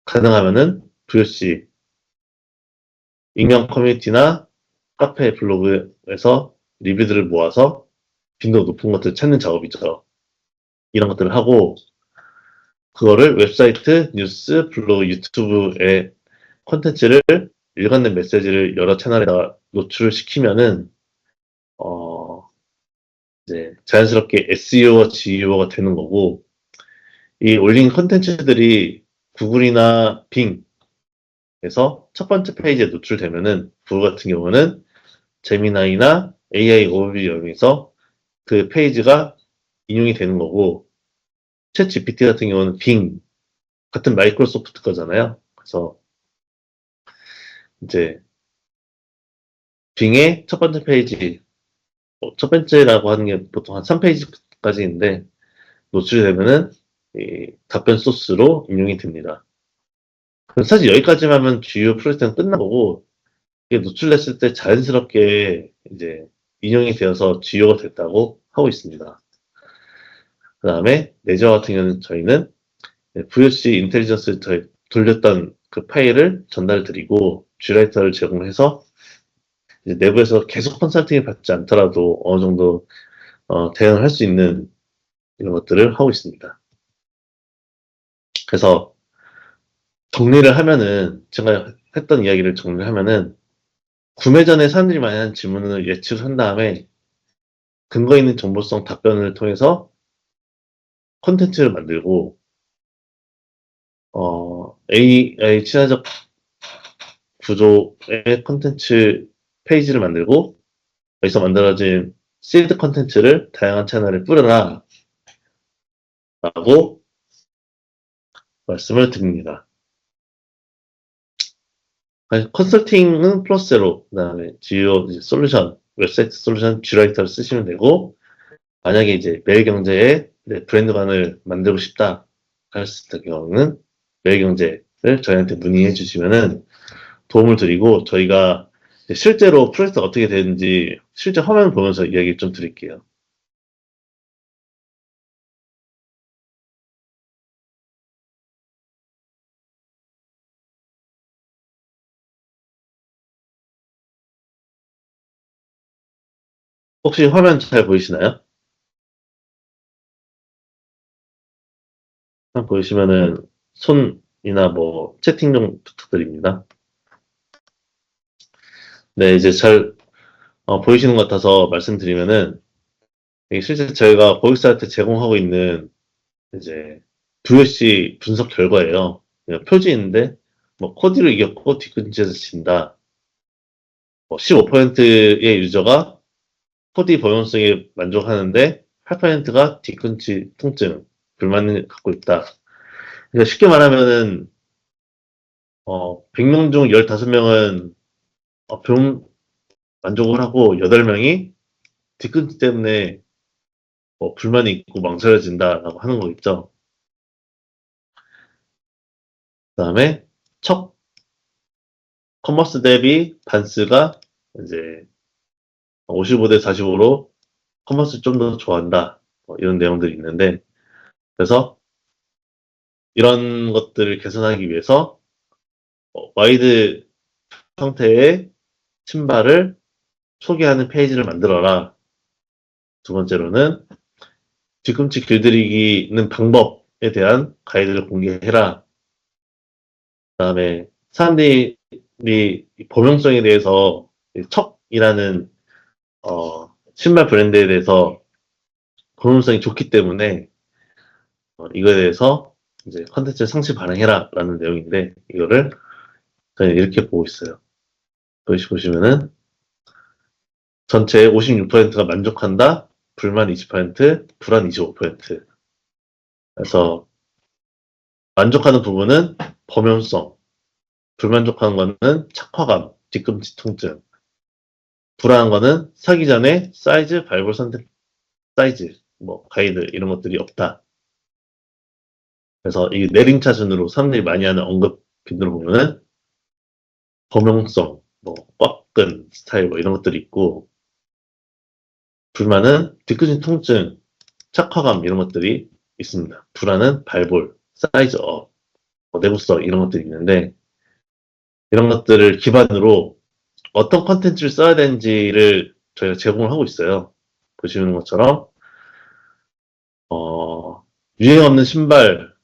가능하면은 VOC, 익명 커뮤니티나 카페 블로그에서 리뷰들을 모아서 빈도 높은 것들을 찾는 작업이죠. 이런 것들을 하고 그거를 웹사이트, 뉴스, 블로그, 유튜브에 콘텐츠를 일관된 메시지를 여러 채널에다 노출을 시키면은 이제 자연스럽게 SEO와 GEO가 되는 거고 이 올린 콘텐츠들이 구글이나 빙에서 첫 번째 페이지에 노출되면은 구글 같은 경우는 제미나이나 AI 오버뷰에서 그 페이지가 인용이 되는 거고 챗 GPT 같은 경우는 빙 같은 마이크로소프트 거잖아요. 그래서 이제 빙의 첫 번째 페이지 첫 번째라고 하는 게 보통 한 3페이지까지인데 노출이 되면은 이 답변 소스로 인용이 됩니다. 사실 여기까지만 하면 주요 프로젝트는 끝난 거고 이게 노출됐을 때 자연스럽게 이제 인용이 되어서 주요가 됐다고 하고 있습니다. 그 다음에 내저 같은 경우는 저희는 VOC 인텔리전스 돌렸던 그 파일을 전달 드리고 쥐라이터를 제공해서 이제 내부에서 계속 컨설팅을 받지 않더라도 어느 정도 대응을 할 수 있는 이런 것들을 하고 있습니다. 그래서 정리를 하면은 제가 했던 이야기를 정리를 하면은 구매 전에 사람들이 많이 하는 질문을 예측한 다음에 근거 있는 정보성 답변을 통해서 콘텐츠를 만들고 AI 친화적 구조의 콘텐츠 페이지를 만들고 여기서 만들어진 시드 콘텐츠를 다양한 채널에 뿌려라 라고 말씀을 드립니다. 컨설팅은 플러스로 그 다음에 지오 솔루션 웹사이트 솔루션 쥐라이터를 쓰시면 되고 만약에 이제 매일경제에 브랜드관을 만들고 싶다 하셨을 경우는 매일경제를 저희한테 문의해 주시면은 도움을 드리고 저희가 실제로 프로젝트가 어떻게 되는지 실제 화면 보면서 이야기 좀 드릴게요. 혹시 화면 잘 보이시나요? 화면 보이시면은 손이나 뭐 채팅 좀 부탁드립니다. 네, 이제 잘 보이시는 것 같아서 말씀드리면은 이게 실제 저희가 고객사한테 제공하고 있는 이제 VOC 분석 결과예요. 그냥 표지인데 뭐 코디로 이겼고 뒤꿈치에서 진다. 뭐 15%의 유저가 코디 범용성에 만족하는데 8%가 뒤꿈치 통증, 불만을 갖고 있다. 그러니까 쉽게 말하면은 100명 중 15명은 병 만족을 하고 8명이 뒤꿈치 때문에 불만이 있고 망설여진다라고 하는 거겠죠. 그다음에 첫 커머스 대비 반스가 이제 55대 45로 커머스 좀 더 좋아한다. 이런 내용들이 있는데 그래서 이런 것들을 개선하기 위해서 와이드 형태의 신발을 소개하는 페이지를 만들어라. 두 번째로는 뒤꿈치 길들이기는 방법에 대한 가이드를 공개해라. 그다음에 사람들이 범용성에 대해서 척이라는 신발 브랜드에 대해서 범용성이 좋기 때문에 이거에 대해서 이제 컨텐츠를 상시 반영해라라는 내용인데 이거를 저는 이렇게 보고 있어요. 보시면은 전체의 56%가 만족한다, 불만 20%, 불안 25%. 그래서 만족하는 부분은 범용성, 불만족하는 거는 착화감, 뒤꿈치 통증, 불안한 거는 사기 전에 사이즈, 발볼 선택 사이즈, 뭐 가이드 이런 것들이 없다. 그래서 이 내림차 순으로 사람들이 많이 하는 언급 빈도를 보면은 범용성, 뭐 꽉끈 스타일 뭐 이런 것들이 있고 불만은 뒤꿈치 통증, 착화감 이런 것들이 있습니다. 불안은 발볼, 사이즈업, 내구성 이런 것들이 있는데 이런 것들을 기반으로 어떤 컨텐츠를 써야 되는지를 저희가 제공을 하고 있어요. 보시는 것처럼 유행 없는 신발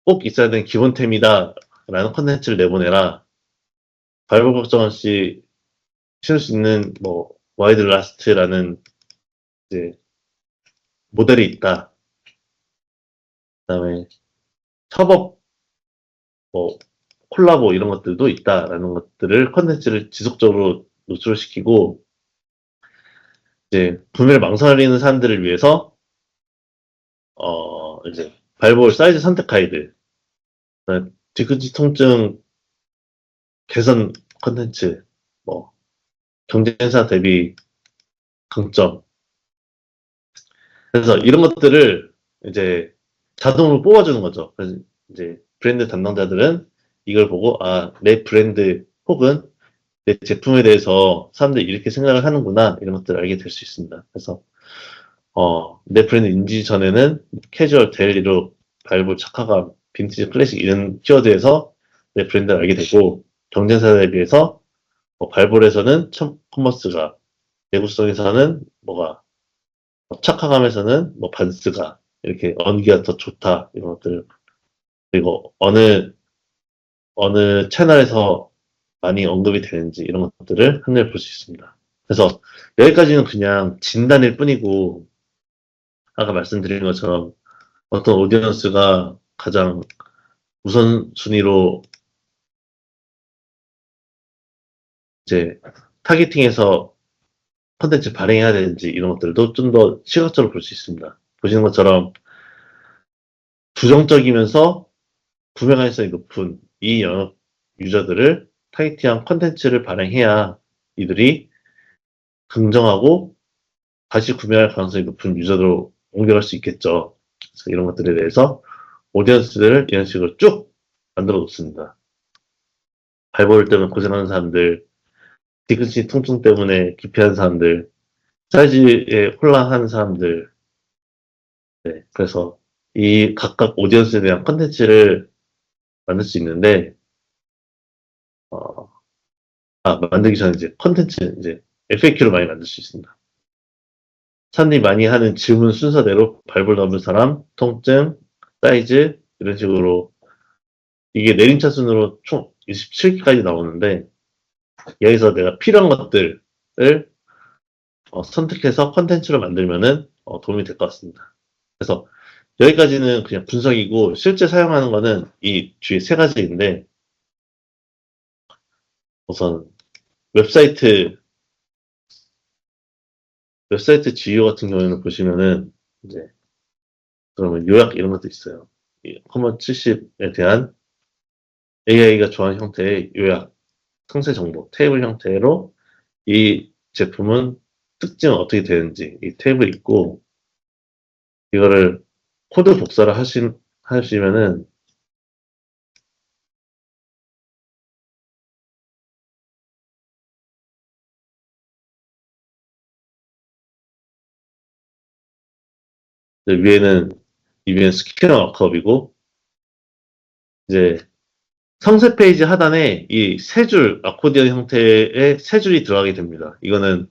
꼭 있어야 되는 기본템이다 라는 컨텐츠를 내보내라. 발볼 걱정 없이 신을 수 있는 와이드 라스트라는 이제 모델이 있다. 그다음에 협업 콜라보 이런 것들도 있다라는 것들을 컨텐츠를 지속적으로 노출시키고 이제 구매를 망설이는 사람들을 위해서 이제 발볼 사이즈 선택 가이드, 뒤꿈치 통증 개선 컨텐츠, 경쟁사 대비 강점. 그래서 이런 것들을 이제 자동으로 뽑아주는 거죠. 그래서 이제 브랜드 담당자들은 이걸 보고 내 브랜드 혹은 내 제품에 대해서 사람들이 이렇게 생각을 하는구나 이런 것들을 알게 될 수 있습니다. 그래서 내 브랜드 인지 전에는 캐주얼, 데일리로, 발볼, 착화감, 빈티지, 클래식 이런 키워드에서 내 브랜드를 알게 되고 경쟁사에 비해서 발볼에서는 커머스가, 내구성에서는 착화감에서는 반스가 이렇게 언기가 더 좋다 이런 것들 그리고 어느 채널에서 많이 언급이 되는지 이런 것들을 한눈에 볼 수 있습니다. 그래서 여기까지는 그냥 진단일 뿐이고 아까 말씀드린 것처럼 어떤 오디언스가 가장 우선순위로 이제 타겟팅해서 컨텐츠 발행해야 되는지 이런 것들도 좀 더 시각적으로 볼 수 있습니다. 보시는 것처럼 부정적이면서 구매 가능성이 높은 이 영역 유저들을 타겟팅한 컨텐츠를 발행해야 이들이 긍정하고 다시 구매할 가능성이 높은 유저로 옮겨갈 수 있겠죠. 그래서 이런 것들에 대해서 오디언스들을 이런 식으로 쭉 만들어 놓습니다. 발볼 때문에 고생하는 사람들, 뒤꿈치 통증 때문에 기피하는 사람들, 사이즈에 혼란하는 사람들, 네, 그래서 이 각각 오디언스에 대한 컨텐츠를 만들 수 있는데, 어, 만들기 전에 이제 컨텐츠, 이제 FAQ를 많이 만들 수 있습니다. 사람들이 많이 하는 질문 순서대로 발볼 넘은 사람, 통증, 사이즈, 이런 식으로 이게 내림차 순으로 총 27개까지 나오는데, 여기서 내가 필요한 것들을 선택해서 컨텐츠로 만들면은 도움이 될 것 같습니다. 그래서 여기까지는 그냥 분석이고 실제 사용하는 거는 이 뒤에 세 가지인데 우선 웹사이트 GUI 같은 경우에는 보시면은 이제 그러면 요약 이런 것도 있어요. 이 커먼 70에 대한 AI가 좋아하는 형태의 요약, 상세 정보, 테이블 형태로 이 제품은 특징은 어떻게 되는지 이 테이블 있고 이거를 코드 복사를 하시면은 위에는 스캐너 마크업이고 이제 상세 페이지 하단에 이 세 줄 아코디언 형태의 세 줄이 들어가게 됩니다. 이거는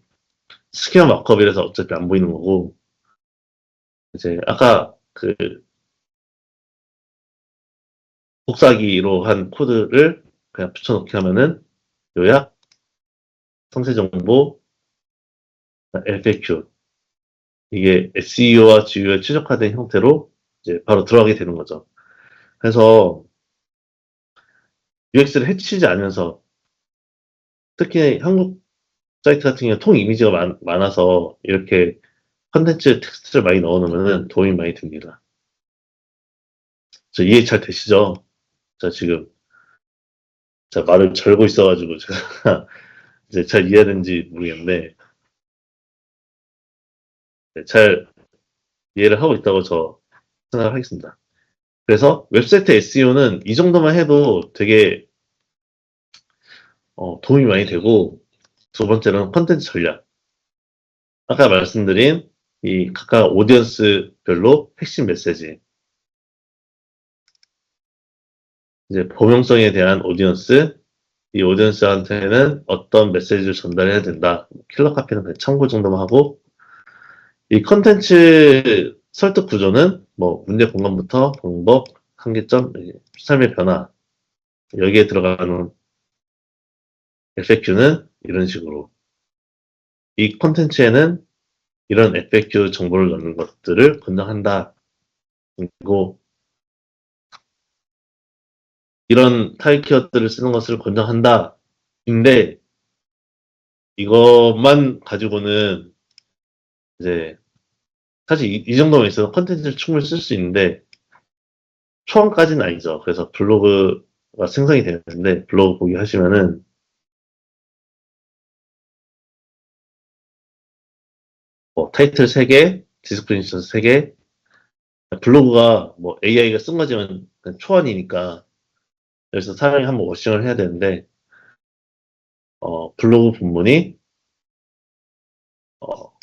스캐너 마크업이라서 어차피 안 보이는 거고 이제 아까 그 복사기로 한 코드를 그냥 붙여넣기 하면은 요약, 상세 정보, FAQ 이게 SEO와 GUI에 최적화된 형태로 이제 바로 들어가게 되는 거죠. 그래서 UX를 해치지 않으면서 특히 한국 사이트 같은 경우에 통 이미지가 많아서 이렇게 컨텐츠 텍스트를 많이 넣어놓으면 도움이 많이 됩니다. 이해 잘 되시죠? 자, 지금, 말을 절고 있어가지고, 제가 이제 잘 이해되는지 모르겠는데, 네, 잘 이해를 하고 있다고 저 생각하겠습니다. 그래서 웹사이트 SEO는 이 정도만 해도 되게, 도움이 많이 되고, 두 번째로는 컨텐츠 전략. 아까 말씀드린 이 각각 오디언스별로 핵심 메시지, 이제 범용성에 대한 오디언스, 이 오디언스한테는 어떤 메시지를 전달해야 된다. 킬러 카피는 그냥 참고 정도만 하고, 이 컨텐츠 설득 구조는 뭐 문제 공간부터 방법, 한계점, 삶의 변화, 여기에 들어가는 FAQ는 이런 식으로. 이 컨텐츠에는 이런 FAQ 정보를 넣는 것들을 권장한다. 그리고 이런 타입 키워드를 쓰는 것을 권장한다. 근데 이것만 가지고는 이제 사실 이 정도만 있어도 컨텐츠를 충분히 쓸 수 있는데 초안까지는 아니죠. 그래서 블로그가 생성이 되는데 블로그 보기 하시면은 뭐 타이틀 3개, 디스크립션 3개, 블로그가 뭐 AI가 쓴 거지만 그냥 초안이니까 그래서 사람이 한번 워싱을 해야 되는데 블로그 본문이 어,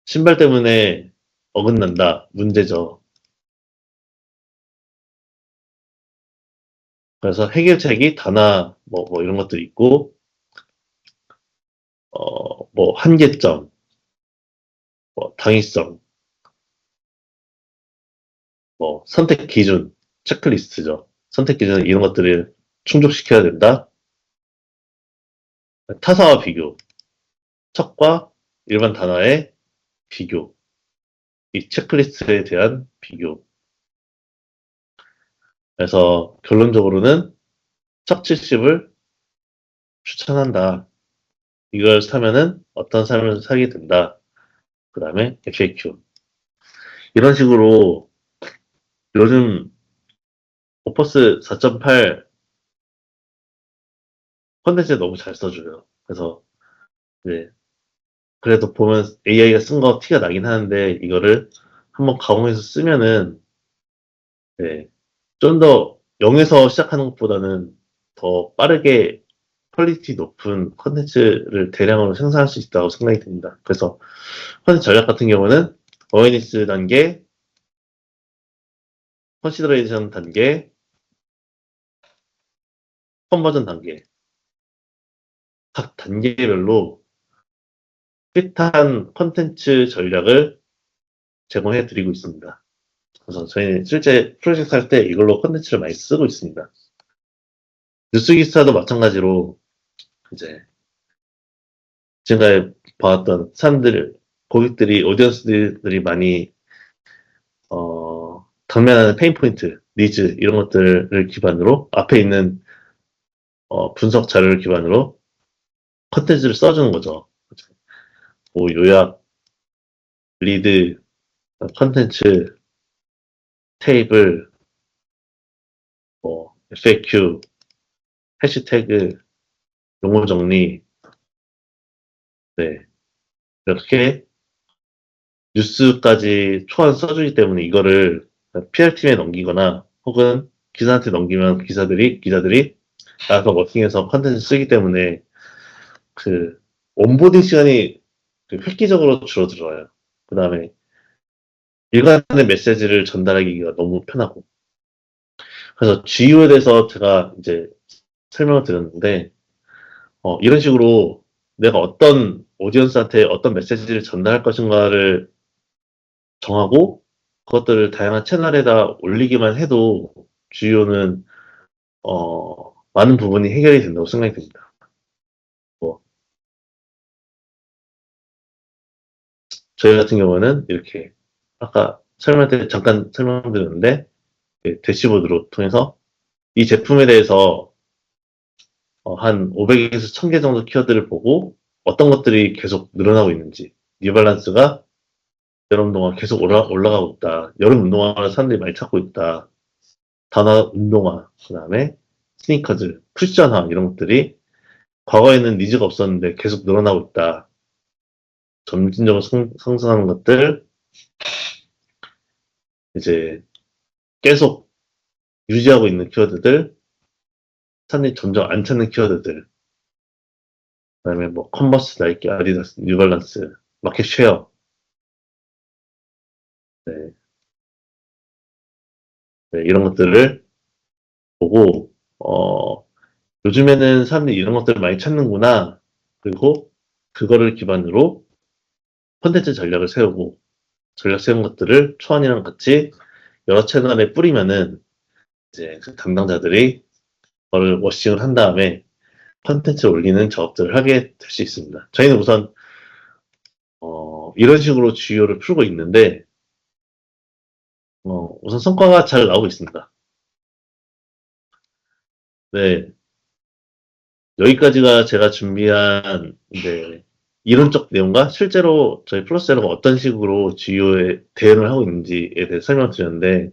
신발 때문에 어긋난다 문제죠. 그래서 해결책이 다나 뭐 이런 것들이 있고 뭐 한계점, 뭐 당위성, 뭐 선택 기준, 체크리스트죠. 선택 기준 이런 것들을 충족시켜야 된다. 타사와 비교, 척과 일반 단어의 비교, 이 체크리스트에 대한 비교. 그래서 결론적으로는 척 70을 추천한다. 이걸 사면은 어떤 삶을 살게 된다. 그 다음에 FAQ. 이런 식으로 요즘 오퍼스 4.8 컨텐츠 너무 잘 써줘요. 그래서 네, 그래도 보면 AI가 쓴 거 티가 나긴 하는데 이거를 한번 가공해서 쓰면은 네, 좀 더 0에서 시작하는 것보다는 더 빠르게 퀄리티 높은 컨텐츠를 대량으로 생산할 수 있다고 생각이 듭니다. 그래서 컨텐츠 전략 같은 경우는 어웨니스 단계, 컨시더레이션 단계, 컨버전 단계 각 단계별로 핏한 컨텐츠 전략을 제공해 드리고 있습니다. 그래서 저희는 실제 프로젝트 할 때 이걸로 컨텐츠를 많이 쓰고 있습니다. 뉴스 기사도 마찬가지로 이제 지금까지 봐왔던 사람들, 고객들이, 오디언스들이 많이 당면하는 페인 포인트, 니즈 이런 것들을 기반으로 앞에 있는 분석 자료를 기반으로 컨텐츠를 써주는 거죠. 뭐 요약, 리드, 컨텐츠, 테이블, 뭐 FAQ, 해시태그, 용어 정리, 네 이렇게 뉴스까지 초안 써주기 때문에 이거를 PR팀에 넘기거나 혹은 기사한테 넘기면 기자들이 알아서 워킹해서 컨텐츠 쓰기 때문에 그 온보딩 시간이 그 획기적으로 줄어들어요. 그 다음에 일관된 메시지를 전달하기가 너무 편하고. 그래서 GU에 대해서 제가 이제 설명을 드렸는데, 이런 식으로 내가 어떤 오디언스한테 어떤 메시지를 전달할 것인가를 정하고, 그것들을 다양한 채널에다 올리기만 해도 GU는, 많은 부분이 해결이 된다고 생각이 듭니다. 뭐, 저희 같은 경우는 이렇게, 아까 설명할 때 잠깐 설명드렸는데, 대시보드로 통해서 이 제품에 대해서 한 500에서 1000개 정도 키워드를 보고 어떤 것들이 계속 늘어나고 있는지 뉴발란스가 여름 운동화 계속 올라가고 있다. 여름 운동화를 사람들이 많이 찾고 있다. 단화 운동화, 그 다음에 스니커즈, 쿠션화 이런 것들이 과거에는 니즈가 없었는데 계속 늘어나고 있다. 점진적으로 상승하는 것들 이제 계속 유지하고 있는 키워드들 사람들이 점점 안 찾는 키워드들 그다음에 뭐 컨버스, 나이키, 아디다스, 뉴발란스 마켓 쉐어, 네, 네, 이런 것들을 보고, 요즘에는 사람들이 이런 것들을 많이 찾는구나. 그리고 그거를 기반으로 콘텐츠 전략을 세우고, 전략 세운 것들을 초안이랑 같이 여러 채널에 뿌리면은 이제 그 담당자들이 그걸 워싱을 한 다음에 콘텐츠를 올리는 작업들을 하게 될 수 있습니다. 저희는 우선 이런 식으로 GU를 풀고 있는데 우선 성과가 잘 나오고 있습니다. 네, 여기까지가 제가 준비한 이제 이론적 내용과 실제로 저희 플러스제로가 어떤 식으로 GU에 대응을 하고 있는지에 대해 설명드렸는데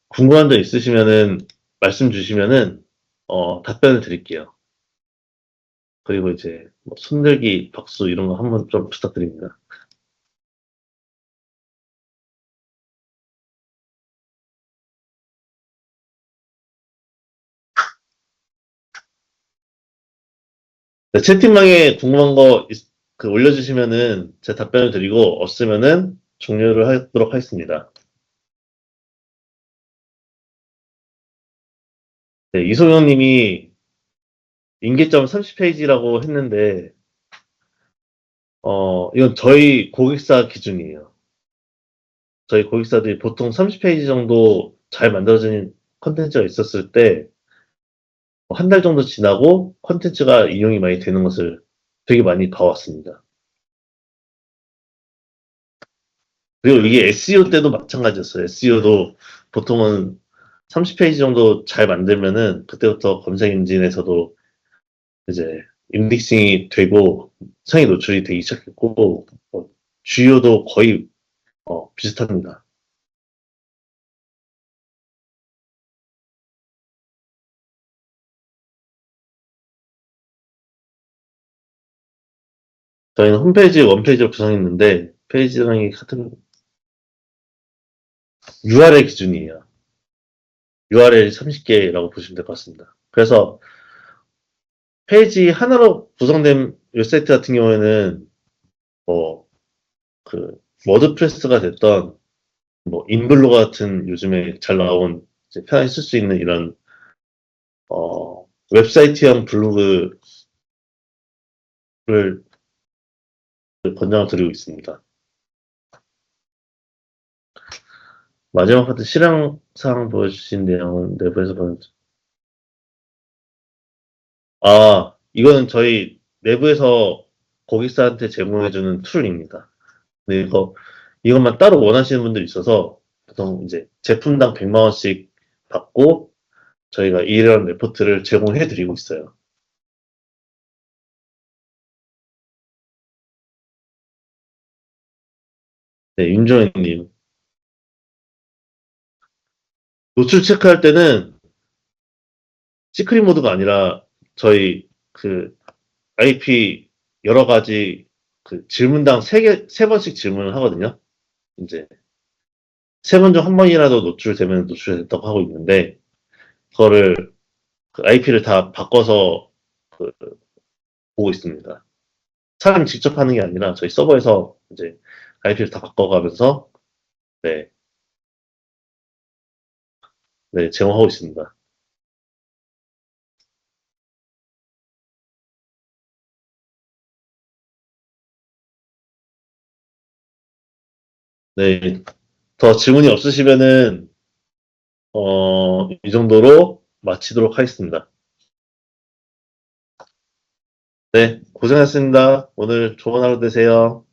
궁금한 점 있으시면은 말씀 주시면은 답변을 드릴게요. 그리고 이제 뭐 손들기, 박수 이런 거 한번 좀 부탁드립니다. 네, 채팅방에 궁금한 거 올려주시면은 제가 답변을 드리고 없으면은 종료를 하도록 하겠습니다. 네, 이소영 님이 인계점 30페이지라고 했는데 이건 저희 고객사 기준이에요. 저희 고객사들이 보통 30페이지 정도 잘 만들어진 컨텐츠가 있었을 때 한 달 정도 지나고 컨텐츠가 이용이 많이 되는 것을 되게 많이 봐왔습니다. 그리고 이게 SEO 때도 마찬가지였어요. SEO도 보통은 30페이지 정도 잘 만들면은 그때부터 검색 엔진에서도 이제 인덱싱이 되고 상위 노출이 되기 시작했고 주요도 거의 비슷합니다. 저희는 홈페이지 원페이지로 구성했는데 페이지랑이 같은 URL 기준이에요. URL 30개라고 보시면 될 것 같습니다. 그래서 페이지 하나로 구성된 웹사이트 같은 경우에는 뭐 그 워드프레스가 됐던 뭐 인블로그 같은 요즘에 잘 나온 이제 편하게 쓸 수 있는 이런 웹사이트형 블로그를 권장을 드리고 있습니다. 마지막 파트 실행사항 보여주신 내용은 내부에서 보는 이거는 저희 내부에서 고객사한테 제공해주는 툴입니다. 근데 이것만 따로 원하시는 분들이 있어서 보통 이제 제품당 100만 원씩 받고 저희가 이런 레포트를 제공해 드리고 있어요. 네, 윤정현님. 노출 체크할 때는 시크릿 모드가 아니라 저희 IP 여러 가지 질문당 세 번씩 질문을 하거든요. 이제 세 번 중 한 번이라도 노출되면 노출됐다고 하고 있는데 그거를 IP를 다 바꿔서 그, 보고 있습니다. 사람이 직접 하는 게 아니라 저희 서버에서 이제 IP를 다 바꿔가면서 네, 네, 제공하고 있습니다. 네, 더 질문이 없으시면은 이 정도로 마치도록 하겠습니다. 네, 고생하셨습니다. 오늘 좋은 하루 되세요.